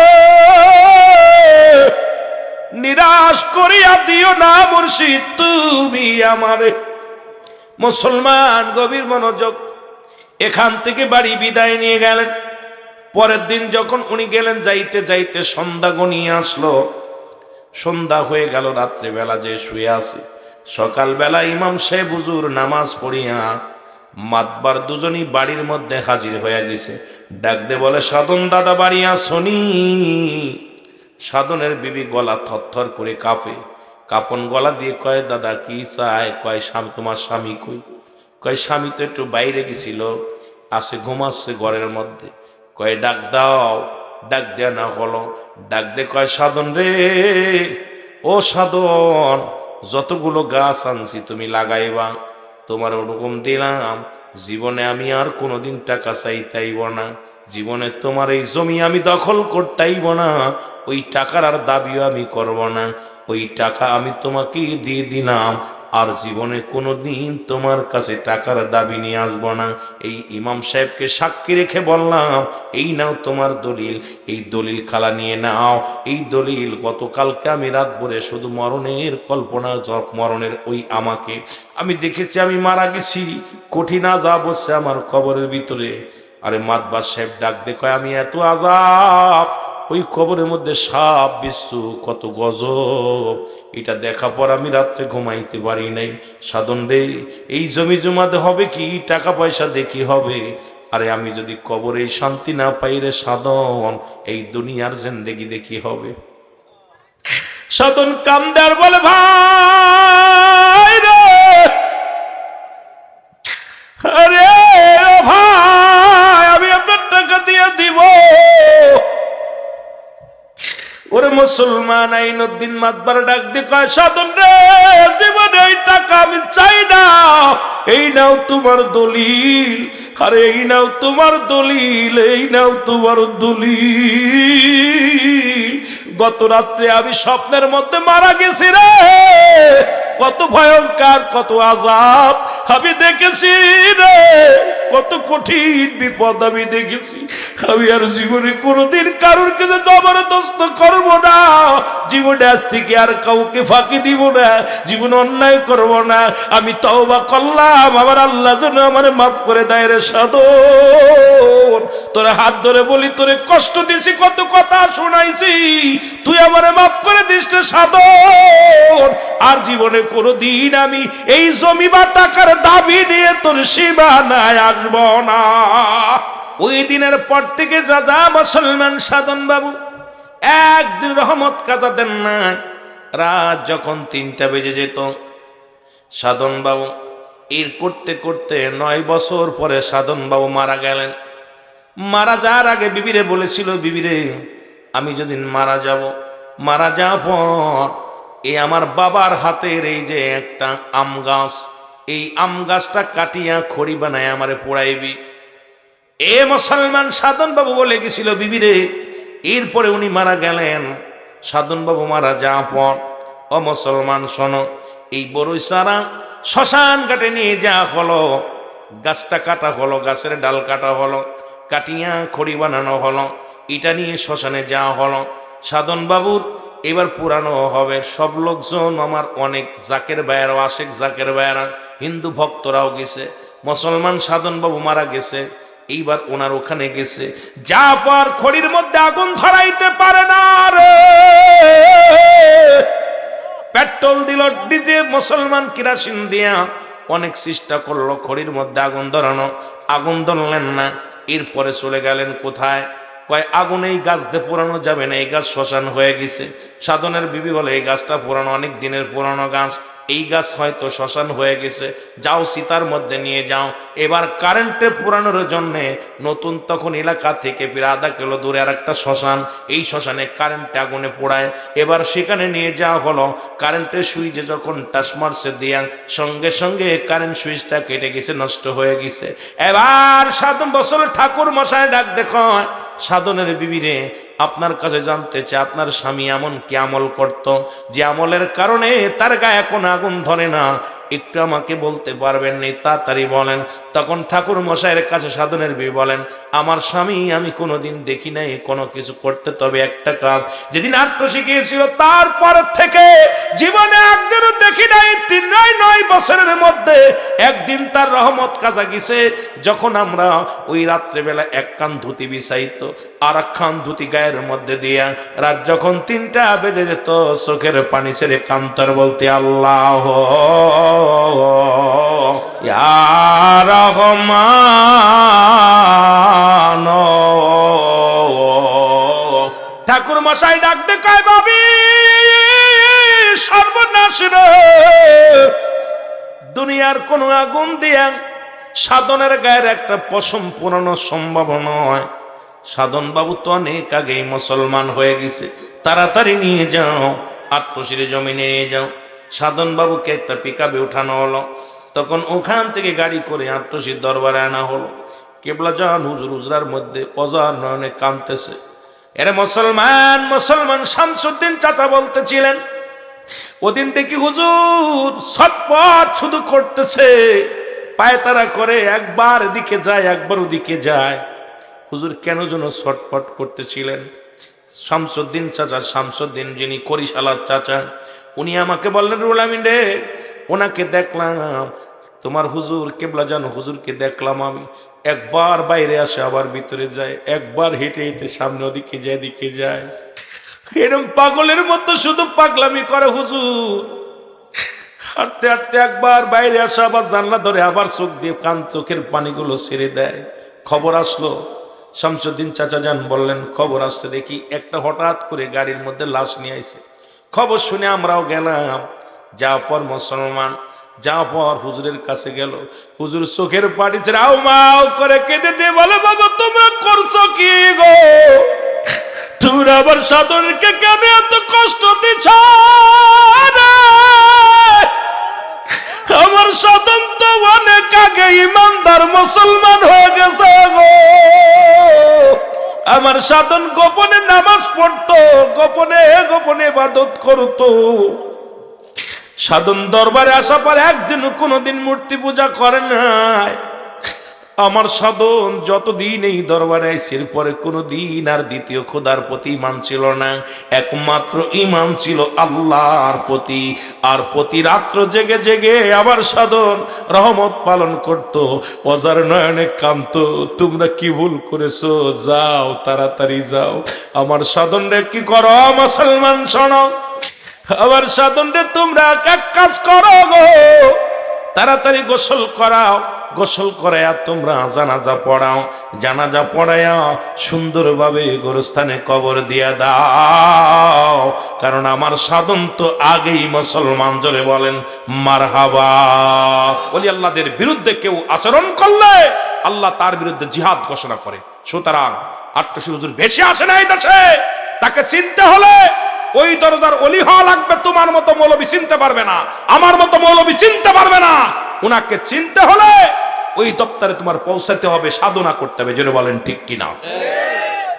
নিরাশ করিয়া দিও না মুর্শিদ তুমি আমারে। মুসলমান গভীর মনোযোগ, এখান থেকে বাড়ি বিদায় নিয়ে গেলেন। পরের দিন যখন উনি গেলেন, যাইতে যাইতে সন্ধ্যা গনিয়ে আসলো। সন্ধ্যা হয়ে গেল, রাত্রিবেলা যে শুয়ে আছে। সকালবেলা ইমাম সাহেব হুজুর নামাজ পড়িয়া মাতবার দুজনই বাড়ির মধ্যে হাজির হয়ে গেছে। ডাক দে বলে, সাধন দাদা বাড়ি আসনি? সাধনের বিবি গলা থরথর করে কাঁপে, কাফন গলা দিয়ে কয়, দাদা কি চায়? কয়, স্বামী, তোমার স্বামী কই? কয়, স্বামী তো একটু বাইরে গেছিল, আসে ঘুমাচ্ছে ঘরের মধ্যে। কয়, ডাক দাও। ডাক দেয়া না হলো। ডাক দে কয়, সাধন রে, ও সাধন, যতগুলো গাছ আনছি তুমি লাগাইবা, তোমার ওরকম দিলাম। জীবনে আমি আর কোনোদিন টাকা চাইতাইব না, জীবনে তোমার এই জমি আমি দখল করতাইব না, ওই টাকার আর দাবিও আমি করব না, ওই টাকা আমি তোমাকে দিয়ে দিলাম, আর জীবনে কোনোদিন তোমার কাছে টাকার দাবি নিয়ে আসবো না। এই ইমাম সাহেবকে সাক্ষী রেখে বললাম, এই নাও তোমার দলিল, এই দলিল খালা নিয়ে নাও। এই দলিল গতকালকে আমি রাত ভরে শুধু মরণের কল্পনা, মরণের ওই আমাকে আমি দেখেছি, আমি মারা গেছি, কঠিন আযাব হচ্ছে আমার কবরের ভিতরে। আরে মাতবার সাহেব ডাক দে কয়, আমি এত আযাব, ওই কবরের মধ্যে সাপ বিচ্ছু, কত গজব, এটা দেখা পর আমি রাত্রে ঘুমাইতে পারি নাই। সাধন রে, এই জমি জমাতে হবে কি, টাকা পয়সা দেখি হবে, আরে আমি যদি কবরে শান্তি না পাই রে সাধন, এই দুনিয়ার জিন্দেগি দেখি হবে। সাধন কান্দার বলে, ভাই রে, আরে ভাই, আমি আপনার টাকা দিয়ে দিব। ওরে মুসলমান আইনুদ্দিন মাতবার ডাক দিয়ে কয়, সাধন রে, জীবনে এই টাকা আমি চাই না, এই নাও তোমার দলিল, আরে এই নাও তোমার দলিল, এই নাও তোমার দলিল। গত রাত্রে আমি স্বপ্নের মধ্যে মারা গেছি রে, কত ভয়ঙ্কর, কত আযাব আমি দেখেছি রে, কত কঠিন বিপদ আমি দেখেছি। আমি আর জীবনে কোনোদিন কারোর কাছে জবরদস্ত করব না, জীবনে আজ থেকে আর কাউকে ফাঁকি দিব না, জীবনে অন্যায় করব না। আমি তওবা করলাম, আমার আল্লাহ যেন আমারে মাফ করে দেয় রে সাধন। তোরে হাত ধরে বলি, তোরে কষ্ট দিয়েছি, কত কথা শোনাইছি, তুই আমারে মাফ করে দিস রে সাধন। আর জীবনে কোনোদিন আমি এই জমি বা টাকার দাবি নিয়ে তোর সীমানায় আসব না। ওই দিনের পর থেকে যা যা মুসলমান সাধন বাবু একদিন রহমত কাজা দেন নাই। রাত যখন 3টা বেজে যেত, সাধন বাবু এর করতে করতে 9 বছর পরে সাধন বাবু মারা গেলেন। মারা যাওয়ার আগে বিবিরে বলেছিল, বিবিরে, আমি যদি মারা যাব, মারা যাওয়ার পর এই আমার বাবার হাতের এই যে একটা আম গাছ, এই আম গাছটা কাটিয়া খড়ি বানায় আমারে পোড়াইবি। এ মুসলমান সাধন বাবু বলে গেছিল বিবিরে। এরপরে উনি মারা গেলেন। সাধন বাবু মারা যাওয়ার পর, ও মুসলমান শোনো, এই বড়ই সারা শ্মশান ঘাটে নিয়ে যাওয়া হলো, গাছটা কাটা হলো, গাছের ডাল কাটা হলো, কাটিয়া খড়ি বানানো হলো, এটা নিয়ে শ্মশানে যাওয়া হলো। সাধন বাবুর এবার পুরানো হবে। সব লোকজন, আমার অনেক জাকের ভাইয়েরা, আশেক জাকের ভাইয়েরা, হিন্দু ভক্তরাও গেছে। মুসলমান সাধন বাবু মারা গেছে, এইবার ওনার ওখানে গেছে। যা পর খড়ির মধ্যে আগুন ধরাইতে পারে না রে, পেট্রোল দিল, ডিজে, মুসলমান কেরোসিন দিয়া অনেক চেষ্টা করলো খড়ির মধ্যে আগুন ধরানো, আগুন ধরলেন না। এরপরে চলে গেলেন কোথায়? কয় আগুনে এই গাছ দিয়ে পোড়ানো যাবে না, এই গাছ শ্মশান হয়ে গেছে। সাধনের বিবি বলে এই গাছটা পুরানো, অনেক দিনের পুরানো গাছ, এই গাছ হয়তো শ্মশান হয়ে গেছে, যাও সীতার মধ্যে নিয়ে যাও। এবার কারেন্টে পুরানোর জন্যে নতুন তখন এলাকা থেকে প্রায় আধা কিলো দূরে আর একটা শ্মশান, এই শ্মশানে কারেন্টে আগুনে পোড়ায়। এবার সেখানে নিয়ে যাওয়া হলো, কারেন্টের সুইচে যখন টাচ মারছে দিয়া সঙ্গে সঙ্গে কারেন্ট সুইচটা কেটে গেছে, নষ্ট হয়ে গেছে। এবার 7 বছর ঠাকুর মশাই ডাক দেখো, সাধনের বিবিরে আপনার কাছে জানতে চাই আপনার স্বামী এমন কি আমল করত যে আমলের কারণে তার গায়ে এখন আগুন ধরে না, একটু আমাকে বলতে পারবেন? নি তাড়াতাড়ি বলেন। তখন ঠাকুর মশাইয়ের কাছে সাধনের বিবি বলেন, আমার স্বামী আমি কোনোদিন দেখি নাই কোনো কিছু করতে, তবে একটা কাজ যেদিন আত্ম শিখিয়েছিল তারপর থেকে জীবনে একদিনও দেখি নাই। 9 বছরের মধ্যে একদিন তার রহমত কাজা গেছে, যখন আমরা ওই রাত্রেবেলা এক কান ধুতি বিছাইতো আর এক কান ধুতি গায়ের মধ্যে দিয়া রাত যখন 3টা বেজে যেত চোখের পানি ছেড়ে কান্তর বলতে আল্লাহ ইয়া রহমান। ঠাকুর মশাই ডাক দে কয় বাবি সর্বনাশ রে, দুনিয়ার কোন আগুন দিয়া সাধনের গায়ের একটা পশম পুরানো সম্ভব নয়। সাধন বাবু তো অনেক আগেই মুসলমান হয়ে গেছে, তাড়াতাড়ি নিয়ে যাও, আত্মশির জমিনে নিয়ে যাও। সাধন বাবুকে একটা পিকআপে উঠানো হলো, তখন ওখান থেকে গাড়ি করে আত্মশির দরবারে আনা হলো। কেবলা জান হুজুর হুজরার মধ্যে অজার নয়নে কাঁদতেছে। এরে মুসলমান মুসলমান শামসুদ্দিন চাচা বলতেছিলেন, ওদিন দেখি হুজুর ছটপট শুধু করতেছে, পায়তারা করে, একবার এদিকে যায় একবার ওদিকে যায়। হুজুর কেন যেন ছটপট করতেছিলেন। শামসুদ্দিন চাচা, শামসুদ্দিন যিনি করিশালার চাচা, উনি আমাকে বললেন, রুহুল আমিন রে, ওনাকে দেখলাম, তোমার হুজুর কেবলা জানো হুজুরকে দেখলাম আমি, একবার বাইরে আসে আবার ভিতরে যায়, একবার হেঁটে হেঁটে সামনে ওদিকে যায় এদিকে যায়, এরকম পাগলের মতো শুধু পাগলামি করে হুজুর। হাঁটতে হাঁটতে একবার বাইরে আসে, আবার জানলা ধরে আবার চোখ দিয়ে চোখের পানিগুলো ছেড়ে দেয়। খবর আসলো, শামসুদ্দিন চাচা যান বললেন, খবর আসছে দেখি একটা হঠাৎ করে গাড়ির মধ্যে লাশ নিয়ে আইছে। খবর শুনে আমরাও গেলাম। যাওয়ার পর মুসলমান, যাওয়ার পর হুজুরের কাছে গেল। হুজুর চোখের পানি ছেড়ে আউ মাউ করে কেঁদে দিয়ে বলে, বাবা তোমরা করছো কি গো, তোমরা আবার সাধনকে কেন এত কষ্ট দিছ? আমার সাধন তো অনেক আগে ইমানদার মুসলমান হয়ে গেছে গো। আমার সাধন গোপনে নামাজ পড়তো, গোপনে গোপনে ইবাদত করতো। সাধন দরবারে আসা পর একদিনও কোনোদিন মূর্তি পূজা করে নাই। আমার সাধন যতদিন এই দরবারে আইসির পরে কোনোদিন আর দ্বিতীয় খোদার প্রতি ইমান ছিল না, একমাত্র ইমান ছিল আল্লাহর প্রতি। আর প্রতি রাত্র জেগে জেগে আবার সাধন রহমত পালন করত, অজার নয়নে কান্ত, তোমরা কি ভুল করেছো, যাও তাড়াতাড়ি যাও। আমার সাধন রে কি করো মুসলমান শোনো, আমার সাধন রে তোমরা এক কাজ করো গো, তাড়াতাড়ি গোসল করাও, গোসল করাইয়া তোমরা জানাজা পড়াও, জানাজা পড়াইয়া সুন্দরভাবে গোরস্থানে কবর দিয়া দাও, কারণ আমার সাধন তো আগেই মুসলমান। জোরে বলেন মারহাবা। ওলি আল্লাহদের বিরুদ্ধে কেউ আচরণ করলে আল্লাহ তার বিরুদ্ধে জিহাদ ঘোষণা করে। সুতরাং আটশি হুজুর বেশি আসে না এই দেশে, তাকে চিনতে হলে ওই দরজার অলি হওয়া লাগবে। তোমার মতো মৌলবী চিনতে পারবে না, আমার মতো মৌলবী চিনতে পারবে না। উনাকে চিনতে হলে ওই দপ্তরে তোমার পৌঁছাতে হবে, সাধনা করতে হবে। যেন বলেন ঠিক কিনা?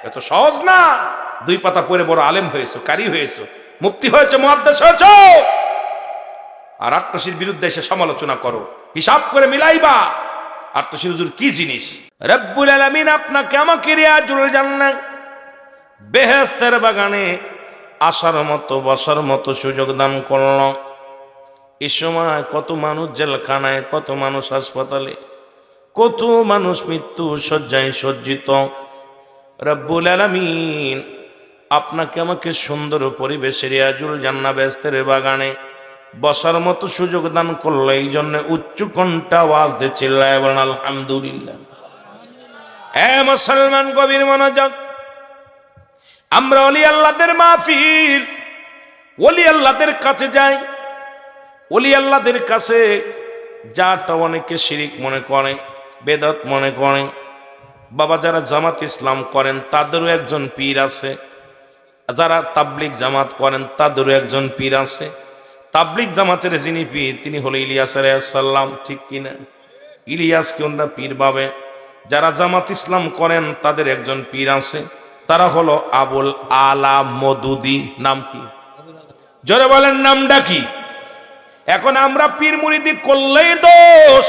এত সহজ না। 2 পাতা পড়ে বড় আলেম হয়েছো, কারি হয়েছো, মুফতি হয়েছে, মুহাদ্দিস হয়েছো, আর আটশির বিরুদ্ধে এসে সমালোচনা করো। হিসাব করে মিলাইবা আটশি হুজুর কি জিনিস। রব্বুল আলামিন আপনাকে আমাকে রিয়াজুল জান্নাহ বেহেশতের বাগানে আসার মতো বসার মতো সুযোগ দান করল। এই সময় কত মানুষ জেলখানায়, কত মানুষ হাসপাতালে, কত মানুষ মৃত্যু শয্যায় সজ্জিত। রব্বুল আলামিন আপনাকে আমাকে সুন্দর পরিবেশে রিয়াজুল জান্নাহ বেহেশতের বাগানে বসার মতো সুযোগ দান করলো। এই জন্য উচ্চ কণ্ঠে আওয়াজ দিয়ে চিল্লায় বলেন আলহামদুলিল্লাহ। এ মুসলমান গভীর মনোযোগ, আমরা ওলি আল্লাহদের মাহফিল, ওলি আল্লাহদের কাছে যাই। ওলি আল্লাহদের কাছে যাটা অনেকে শিরিক মনে করে, বেদাত মনে করে। বাবা, যারা জামাত ইসলাম করেন তাদেরও একজন পীর আছে, যারা তাবলিগ জামাত করেন তাদেরও একজন পীর আছে। তাবলিগ জামাতের যিনি পীর তিনি হলো ইলিয়াস আলাইহিস সালাম, ঠিক কিনা? ইলিয়াসকে ওনারা পীর ভাবে। যারা জামাত ইসলাম করেন তাদের একজন পীর আছে, তারা হলো আবুল আলা মদুদি। নাম কি? জোরে বলেন, নামটা কি? এখন আমরা পীর মুরিদি করলেই দোষ,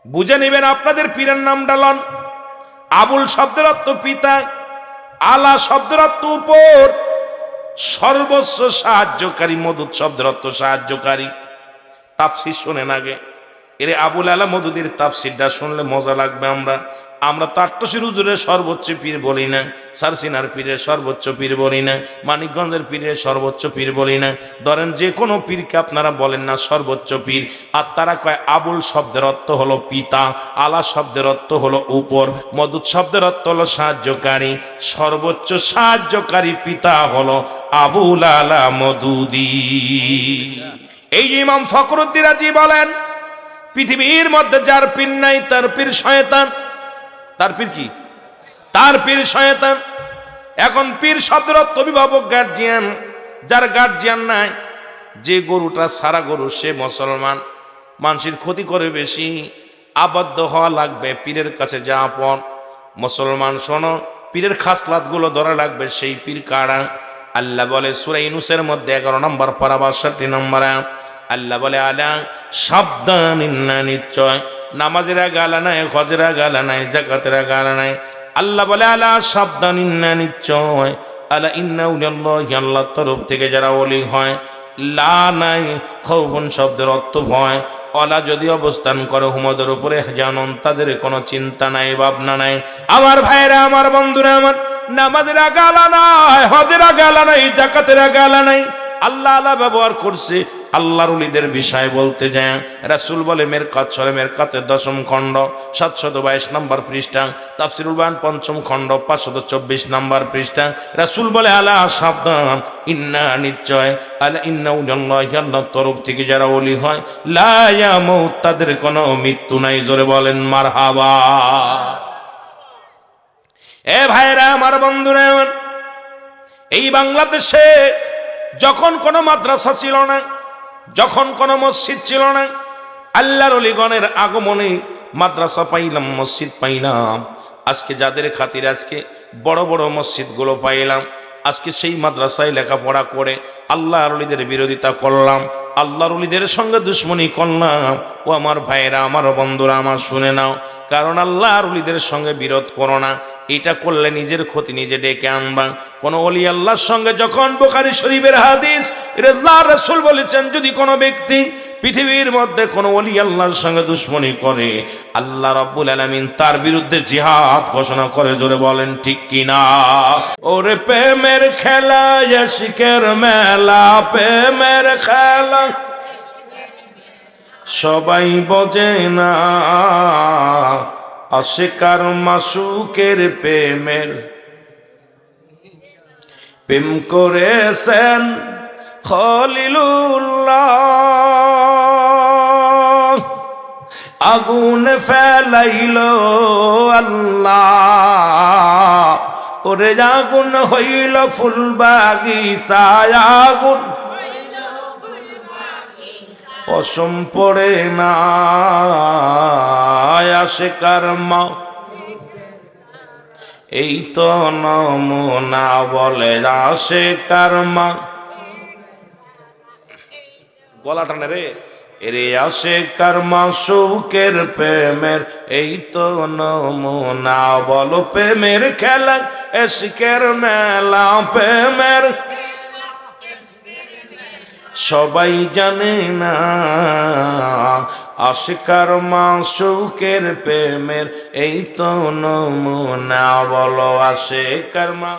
বুঝে নেবেন। আপনাদের পীরের নামটা লন। আবুল শব্দের অর্থ পিতা, আলা শব্দের অর্থ উপর, সর্বস্ব সাহায্যকারী, মদুদ শব্দের অর্থ সাহায্যকারী। তাফসীর শোনেন আগে, এর আবুল আলা মদুদির তাফসীরটা শুনলে মজা লাগবে। আমরা তো আট্টশির হুজুরের সর্বোচ্চ পীর বলি না, সারসিনার পীরের সর্বোচ্চ পীর বলি না, মানিকগঞ্জের পীরের সর্বোচ্চ পীর বলি না। ধরেন যে কোনো পীরকে আপনারা বলেন না সর্বোচ্চ পীর, আর তারা কয় আবুল শব্দের অর্থ হলো পিতা, আলা শব্দের অর্থ হলো উপর, মদুদ শব্দের অর্থ হলো সাহায্যকারী। সর্বোচ্চ সাহায্যকারী পিতা হলো আবুল আলা মদুদি। এই যে ইমাম ফখরুদ্দীন রাজি বলেন, পৃথিবীর মধ্যে যার পীর নাই তার পীর শয়তান। তার পীর কি? তার পীর শয়তান। এখন পীর শব্দের অর্থ অভিভাবক, গার্জিয়ান। যার গার্জিয়ান নাই, যে গরুটা সারা গরু, সে মুসলমান। মানুষের ক্ষতি করে বেশি, আবদ্ধ হওয়া লাগবে পীরের কাছে। যা আপন মুসলমান, শোনো, পীরের খাসলাতগুলো ধরা লাগবে। সেই পীর কারা? আল্লাহ বলে সূরা ইউনূসের মধ্যে 11 নম্বর পারা 62 নম্বর আয়াত, আল্লাহ বলে আলা সাবধান, ইন্না নিশ্চয়, নামাজের আগে আলা নাই, হজের আগে আলা নাই, যাকাতের আগে আলা নাই। আল্লাহ বলে আলা সাবধান, ইন্না নিশ্চয়, আলা ইন্না উলিয়াল্লাহি, আল্লাহর তরফ থেকে যারা ওলি হয়, লা নাই, খাউফুন শব্দের অর্থ ভয়, অলা যদি অবস্থান করে হুমদের উপরে জানন, তাদের কোনো চিন্তা নাই, ভাবনা নাই। আমার ভাইরা, আমার বন্ধুরা, আমার নামাজের আগে আলা নাই, হজের আগে আলা নাই, যাকাতের আগে আলা নাই। আল্লাহ আলা ব্যবহার করছে আল্লাহর ওলিদের বিষয় বলতে যায়। রাসূল বলে মেরকাত সরে মেরকাতের 10ম খণ্ড 722 নম্বর পৃষ্ঠা, তাফসীরুল বায়ান 5ম খণ্ড 524 নম্বর পৃষ্ঠা। রাসূল বলে আলা সাবধান, ইন্না নিশ্চয়, আলা ইন্না উলিয়াল্লাহি, আল্লাহর তরফ থেকে যারা ওলি হয়, লা ইয়ামুত, তাদের কোনো মৃত্যু নাই। জোরে বলেন মারহাবা। এ ভাইরা, আমার বন্ধুরা, এই বাংলাদেশে যখন কোনো মাদ্রাসা ছিল না, যখন কোনো মসজিদ ছিল না, আল্লাহর ওলিগণের আগমনে মাদ্রাসা পাইলাম, মসজিদ পাইলাম। আজকে যাদের খাতিরে আজকে বড় বড় মসজিদগুলো পাইলাম, আজকে সেই মাদ্রাসায় লেখাপড়া করে আল্লাহর ওলিদের বিরোধিতা করলাম, আল্লাহর ওলিদের সঙ্গে দুশ্মনী করলাম। ও আমার ভাইরা, আমার বন্ধুরা, আমার শুনে নাও, কারণ আল্লাহর ওলিদের সঙ্গে বিরোধ করো না। এটা করলে নিজের ক্ষতি নিজে ডেকে আনবা। কোন ওলি আল্লাহর সঙ্গে যখন, বুখারী শরীফের হাদিস, আল্লাহর রাসূল বলেছেন, যদি কোনো ব্যক্তি পৃথিবীর মধ্যে কোনো ওলি আল্লাহর সঙ্গে দুশ্মনী করে, আল্লাহ রাব্বুল আলামিন তার বিরুদ্ধে জিহাদ ঘোষণা করে। জোরে বলেন ঠিক কিনা? ওরে প্রেমের খেলা, আশিকের মেলা, প্রেমের খেলা সবাই বোঝে না, আশিক আর মাসুকের প্রেমের প্রেম করেছেন খলিলুল্লাহ, আগুন ফেলাইল আল্লাহ, ওরে আগুন হইল ফুল বাগিচায়, আগুন পশম পড়ে না, আশিকার মা। এই তো নমুনা বলে আশিকার মা। গলা টানে রে, এরে আশিকার মাসুকের প্রেমের এই তো নমুনা, বলো প্রেমের খেলা, আশিকের মেলা, প্রেমের সবাই জানে না, আশিকার মাসুকের প্রেমের এই তো নমুনা, বলো আশিকার মা।